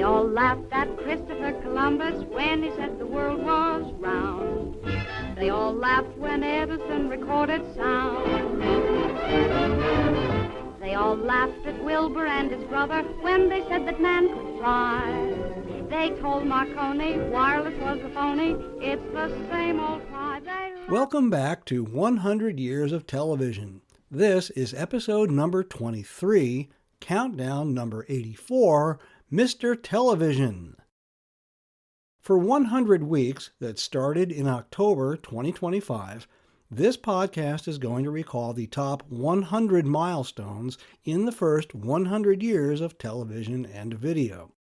They all laughed at Christopher Columbus when he said the world was round. They all laughed when Edison recorded sound. They all laughed at Wilbur and his brother when they said that man could fly. They told Marconi wireless was a phony. It's the same old cry. Welcome back to 100 Years of Television. This is episode number 23, countdown number 84, Mr. Television. For 100 weeks that started in October 2025, this podcast is going to recall the top 100 milestones in the first 100 years of television and video.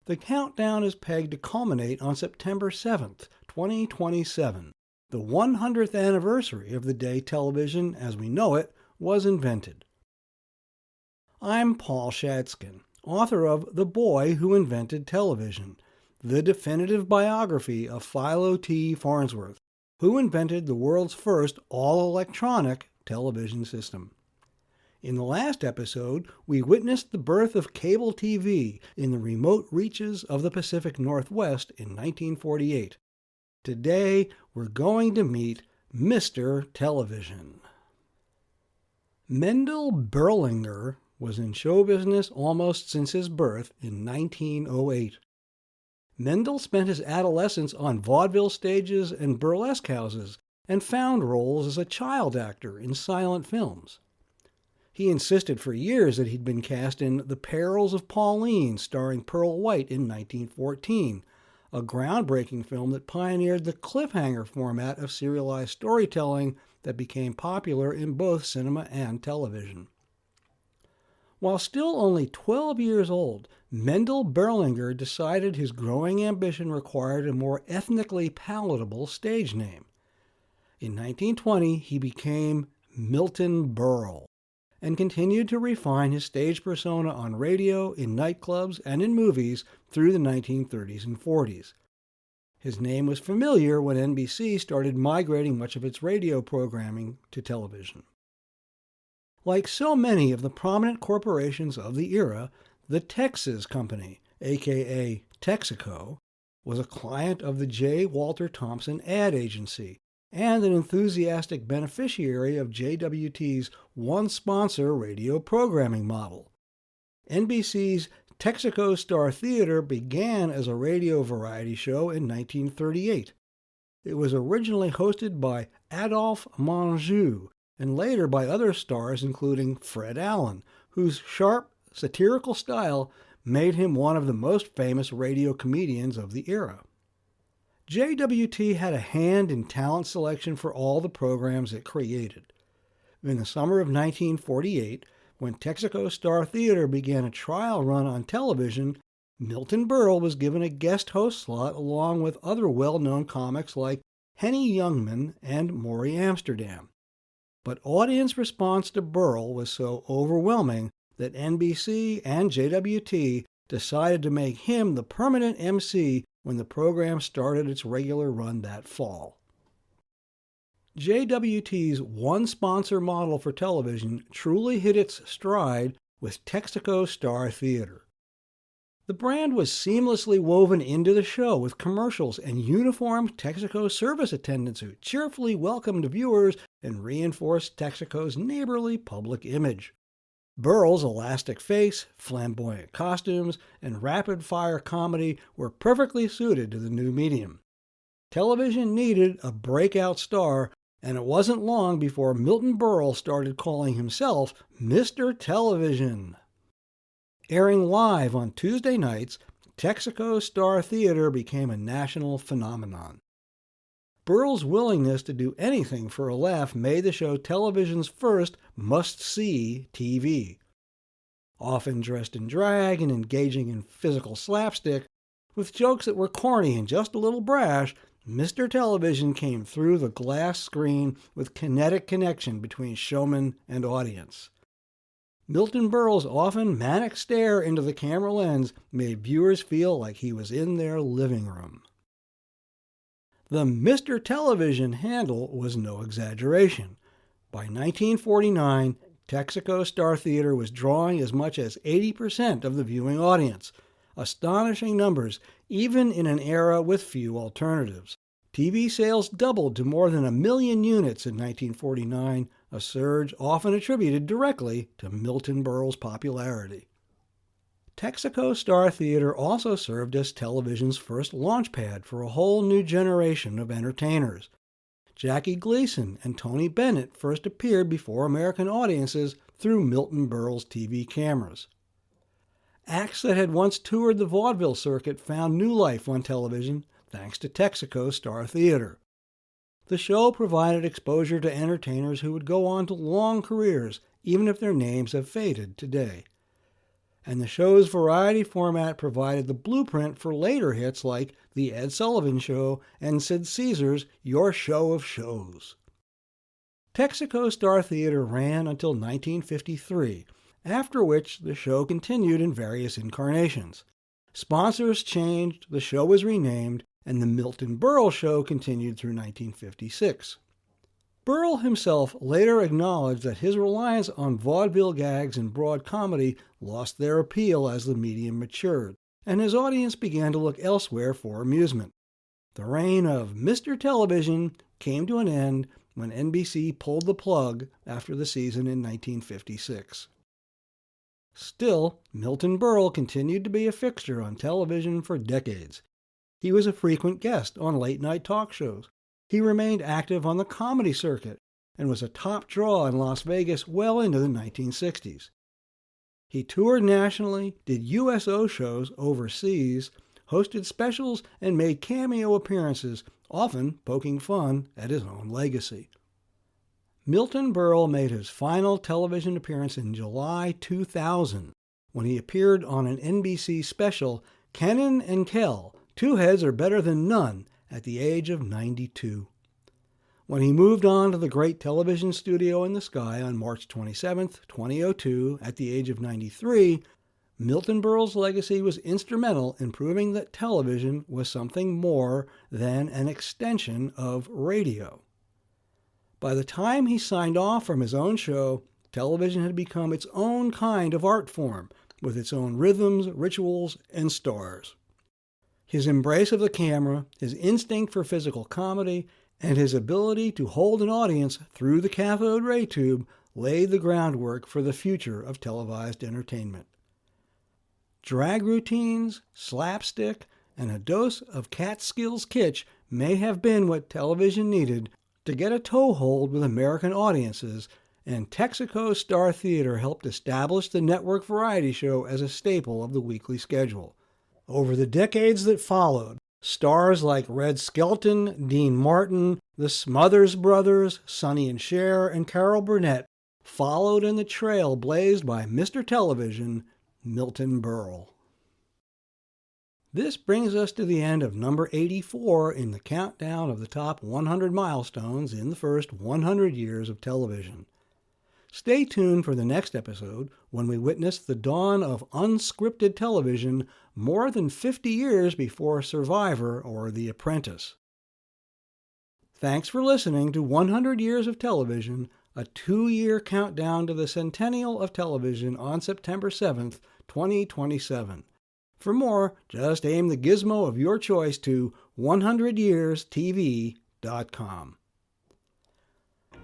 The countdown is pegged to culminate on September 7th, 2027, the 100th anniversary of the day television as we know it was invented. I'm Paul Shadskin, author of The Boy Who Invented Television, the definitive biography of Philo T. Farnsworth, who invented the world's first all-electronic television system. In the last episode, we witnessed the birth of cable TV in the remote reaches of the Pacific Northwest in 1948. Today, we're going to meet Mr. Television. Mendel Berlinger was in show business almost since his birth in 1908. Mendel spent his adolescence on vaudeville stages and burlesque houses and found roles as a child actor in silent films. He insisted for years that he'd been cast in The Perils of Pauline, starring Pearl White in 1914, a groundbreaking film that pioneered the cliffhanger format of serialized storytelling that became popular in both cinema and television. While still only 12 years old, Mendel Berlinger decided his growing ambition required a more ethnically palatable stage name. In 1920, he became Milton Berle and continued to refine his stage persona on radio, in nightclubs, and in movies through the 1930s and 40s. His name was familiar when NBC started migrating much of its radio programming to television. Like so many of the prominent corporations of the era, the Texas Company, aka Texaco, was a client of the J. Walter Thompson ad agency and an enthusiastic beneficiary of JWT's one-sponsor radio programming model. NBC's Texaco Star Theater began as a radio variety show in 1938. It was originally hosted by Adolphe Menjou and later by other stars including Fred Allen, whose sharp, satirical style made him one of the most famous radio comedians of the era. JWT had a hand in talent selection for all the programs it created. In the summer of 1948, when Texaco Star Theater began a trial run on television, Milton Berle was given a guest host slot along with other well-known comics like Henny Youngman and Maury Amsterdam. But audience response to Berle was so overwhelming that NBC and JWT decided to make him the permanent MC when the program started its regular run that fall. JWT's one-sponsor model for television truly hit its stride with Texaco Star Theater. The brand was seamlessly woven into the show with commercials and uniformed Texaco service attendants who cheerfully welcomed viewers and reinforced Texaco's neighborly public image. Berle's elastic face, flamboyant costumes, and rapid-fire comedy were perfectly suited to the new medium. Television needed a breakout star, and it wasn't long before Milton Berle started calling himself Mr. Television. Airing live on Tuesday nights, Texaco Star Theater became a national phenomenon. Berle's willingness to do anything for a laugh made the show television's first must-see TV. Often dressed in drag and engaging in physical slapstick, with jokes that were corny and just a little brash, Mr. Television came through the glass screen with kinetic connection between showman and audience. Milton Berle's often manic stare into the camera lens made viewers feel like he was in their living room. The Mr. Television handle was no exaggeration. By 1949, Texaco Star Theater was drawing as much as 80% of the viewing audience, astonishing numbers even in an era with few alternatives. TV sales doubled to more than 1 million units in 1949, a surge often attributed directly to Milton Berle's popularity. Texaco Star Theater also served as television's first launchpad for a whole new generation of entertainers. Jackie Gleason and Tony Bennett first appeared before American audiences through Milton Berle's TV cameras. Acts that had once toured the vaudeville circuit found new life on television thanks to Texaco Star Theater. The show provided exposure to entertainers who would go on to long careers, even if their names have faded today. And the show's variety format provided the blueprint for later hits like The Ed Sullivan Show and Sid Caesar's Your Show of Shows. Texaco Star Theater ran until 1953, after which the show continued in various incarnations. Sponsors changed, the show was renamed, and the Milton Berle Show continued through 1956. Berle himself later acknowledged that his reliance on vaudeville gags and broad comedy lost their appeal as the medium matured, and his audience began to look elsewhere for amusement. The reign of Mr. Television came to an end when NBC pulled the plug after the season in 1956. Still, Milton Berle continued to be a fixture on television for decades. He was a frequent guest on late-night talk shows. He remained active on the comedy circuit and was a top draw in Las Vegas well into the 1960s. He toured nationally, did USO shows overseas, hosted specials, and made cameo appearances, often poking fun at his own legacy. Milton Berle made his final television appearance in July 2000 when he appeared on an NBC special, Kenan and Kel, Two Heads Are Better Than None, at the age of 92. When he moved on to the great television studio in the sky on March 27, 2002, at the age of 93, Milton Berle's legacy was instrumental in proving that television was something more than an extension of radio. By the time he signed off from his own show, television had become its own kind of art form, with its own rhythms, rituals, and stars. His embrace of the camera, his instinct for physical comedy, and his ability to hold an audience through the cathode ray tube laid the groundwork for the future of televised entertainment. Drag routines, slapstick, and a dose of Catskills kitsch may have been what television needed to get a toehold with American audiences, and Texaco Star Theater helped establish the network variety show as a staple of the weekly schedule. Over the decades that followed, stars like Red Skelton, Dean Martin, the Smothers Brothers, Sonny and Cher, and Carol Burnett followed in the trail blazed by Mr. Television, Milton Berle. This brings us to the end of number 84 in the countdown of the top 100 milestones in the first 100 years of television. Stay tuned for the next episode when we witness the dawn of unscripted television more than 50 years before Survivor or The Apprentice. Thanks for listening to 100 Years of Television, a 2-year countdown to the centennial of television on September 7th, 2027. For more, just aim the gizmo of your choice to 100yearstv.com.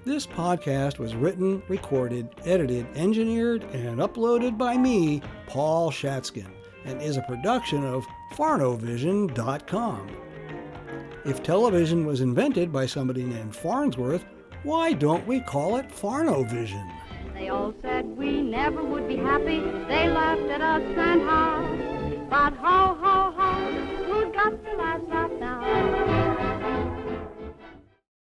This podcast was written, recorded, edited, engineered, and uploaded by me, Paul Shatskin, and is a production of Farnovision.com. If television was invented by somebody named Farnsworth, why don't we call it Farnovision? They all said we never would be happy. They laughed at us and how. But how